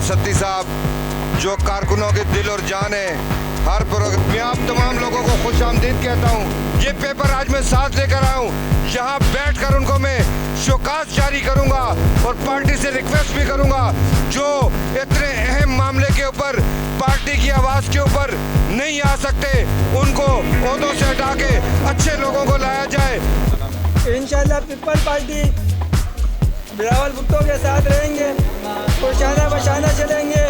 सत्ती साहब जो कारकुनों के दिल और जान है, हर प्रोग्राम में आप तमाम लोगों को खुश आमदीद कहता हूँ। ये पेपर आज मैं साथ लेकर आया हूँ, यहाँ बैठ कर उनको मैं शोकास जारी करूँगा और पार्टी से रिक्वेस्ट भी करूँगा जो इतने अहम मामले के ऊपर पार्टी की आवाज़ के ऊपर नहीं आ सकते, उनको ओहदों से हटा के अच्छे लोगों को लाया जाए। इंशाल्लाह पीपल पार्टी बिलावल भुट्टो के साथ रहेंगे और शाना बशाना चलेंगे।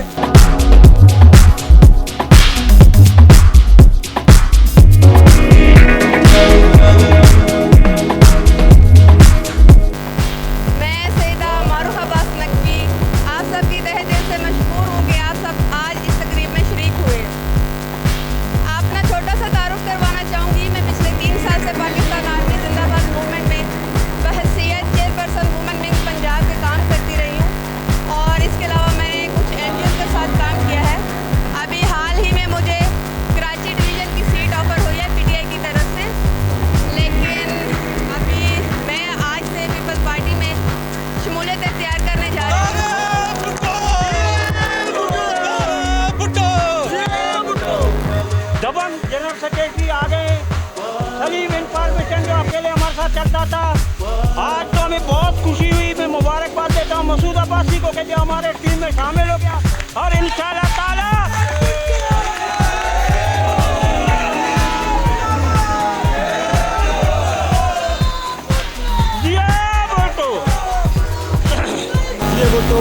दबंग जनरल सेक्रेटरी आ गए, सलीम इंफॉर्मेशन जो अकेले हमारे साथ चलता था, आज तो हमें बहुत खुशी हुई। मैं मुबारकबाद देता हूँ मसूद अब्बासी को कि जो हमारे टीम में शामिल हो गया और इंशाअल्लाह ताला ये भुट्टो